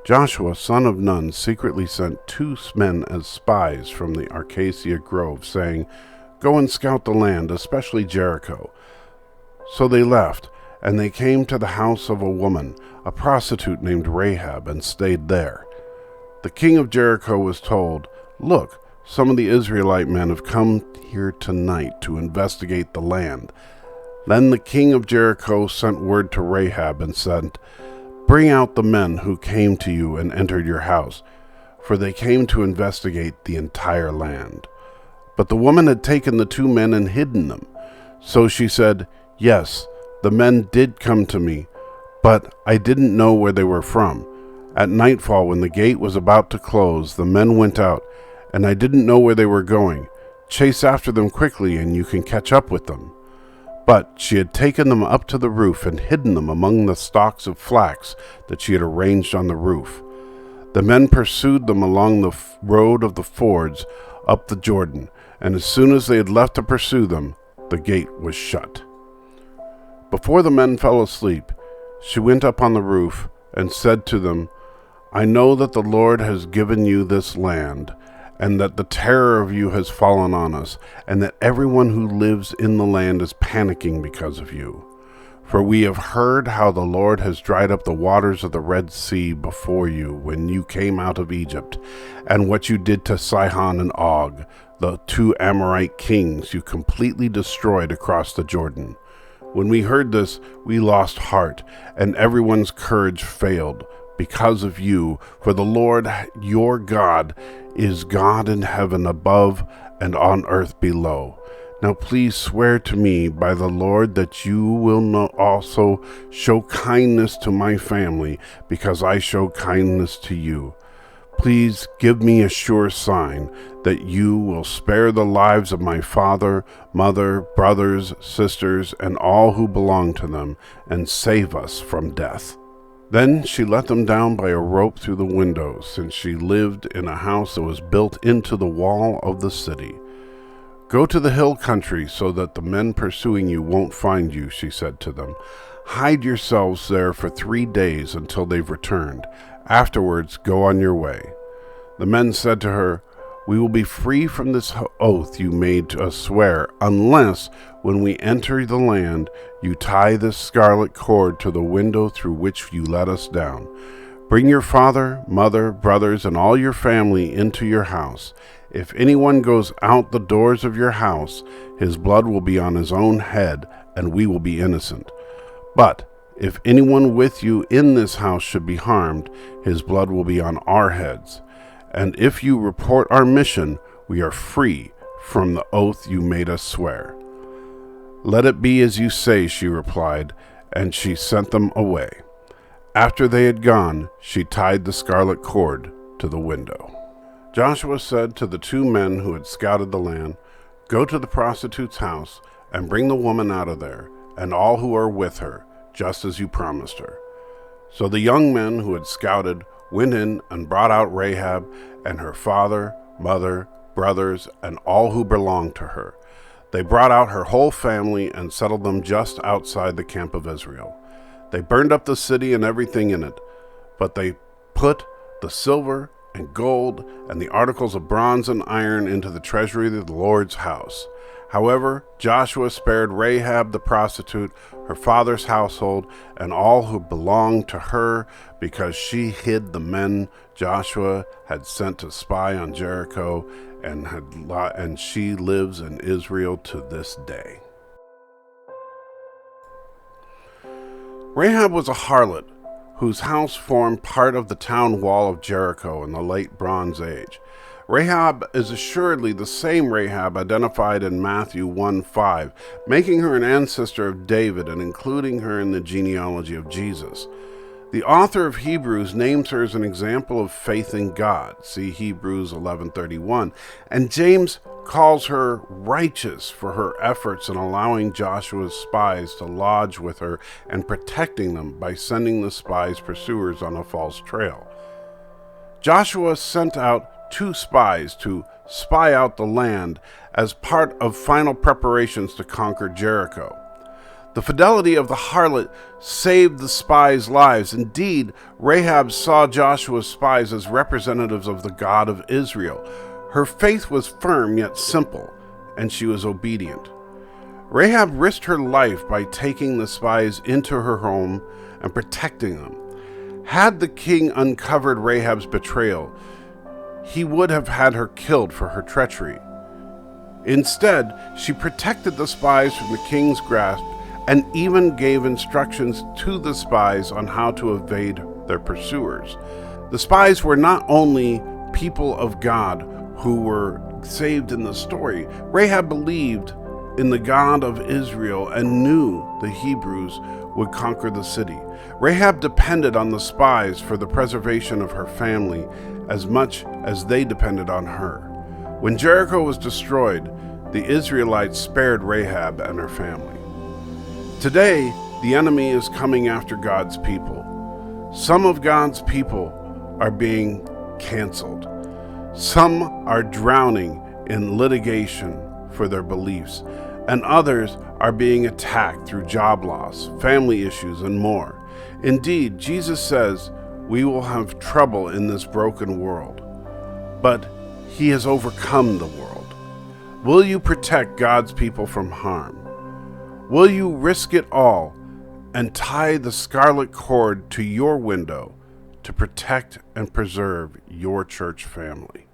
Joshua, son of Nun, secretly sent 2 men as spies from the acacia grove, saying, "Go and scout the land, especially Jericho." So they left, and they came to the house of a woman, a prostitute named Rahab, and stayed there. The king of Jericho was told, "Look, some of the Israelite men have come here tonight to investigate the land." Then the king of Jericho sent word to Rahab and said, "Bring out the men who came to you and entered your house, for they came to investigate the entire land." But the woman had taken the 2 men and hidden them. So she said, "Yes, the men did come to me, but I didn't know where they were from. At nightfall, when the gate was about to close, the men went out, and I didn't know where they were going. Chase after them quickly, and you can catch up with them." But she had taken them up to the roof and hidden them among the stalks of flax that she had arranged on the roof. The men pursued them along the road of the fords up the Jordan, and as soon as they had left to pursue them, the gate was shut. Before the men fell asleep, she went up on the roof and said to them, "I know that the Lord has given you this land, and that the terror of you has fallen on us, and that everyone who lives in the land is panicking because of you. For we have heard how the Lord has dried up the waters of the Red Sea before you when you came out of Egypt, and what you did to Sihon and Og, the 2 Amorite kings you completely destroyed across the Jordan. When we heard this, we lost heart, and everyone's courage failed because of you, for the Lord your God is God in heaven above and on earth below. Now please swear to me by the Lord that you will also show kindness to my family, because I show kindness to you. Please give me a sure sign that you will spare the lives of my father, mother, brothers, sisters, and all who belong to them, and save us from death." Then she let them down by a rope through the window, since she lived in a house that was built into the wall of the city. "Go to the hill country so that the men pursuing you won't find you," she said to them. "Hide yourselves there for 3 days until they've returned. Afterwards, go on your way." The men said to her, "We will be free from this oath you made us swear, unless, when we enter the land, you tie this scarlet cord to the window through which you let us down. Bring your father, mother, brothers, and all your family into your house. If anyone goes out the doors of your house, his blood will be on his own head, and we will be innocent. But if anyone with you in this house should be harmed, his blood will be on our heads. And if you report our mission, we are free from the oath you made us swear." "Let it be as you say," she replied, and she sent them away. After they had gone, she tied the scarlet cord to the window. Joshua said to the 2 men who had scouted the land, "Go to the prostitute's house and bring the woman out of there, and all who are with her, just as you promised her." So the young men who had scouted went in and brought out Rahab and her father, mother, brothers, and all who belonged to her. They brought out her whole family and settled them just outside the camp of Israel. They burned up the city and everything in it, but they put the silver and gold and the articles of bronze and iron into the treasury of the Lord's house. However, Joshua spared Rahab the prostitute, her father's household, and all who belonged to her, because she hid the men Joshua had sent to spy on Jericho, and she lives in Israel to this day. Rahab was a harlot whose house formed part of the town wall of Jericho in the late Bronze Age. Rahab is assuredly the same Rahab identified in Matthew 1:5, making her an ancestor of David and including her in the genealogy of Jesus. The author of Hebrews names her as an example of faith in God, see Hebrews 11:31, and James calls her righteous for her efforts in allowing Joshua's spies to lodge with her and protecting them by sending the spies' pursuers on a false trail. Joshua sent out 2 spies to spy out the land as part of final preparations to conquer Jericho. The fidelity of the harlot saved the spies' lives. Indeed, Rahab saw Joshua's spies as representatives of the God of Israel. Her faith was firm yet simple, and she was obedient. Rahab risked her life by taking the spies into her home and protecting them. Had the king uncovered Rahab's betrayal, he would have had her killed for her treachery. Instead, she protected the spies from the king's grasp and even gave instructions to the spies on how to evade their pursuers. The spies were not only people of God who were saved in the story. Rahab believed in the God of Israel and knew the Hebrews would conquer the city. Rahab depended on the spies for the preservation of her family as much as they depended on her. When Jericho was destroyed, the Israelites spared Rahab and her family. Today, the enemy is coming after God's people. Some of God's people are being canceled. Some are drowning in litigation for their beliefs, and others are being attacked through job loss, family issues, and more. Indeed, Jesus says we will have trouble in this broken world, but He has overcome the world. Will you protect God's people from harm? Will you risk it all and tie the scarlet cord to your window to protect and preserve your church family?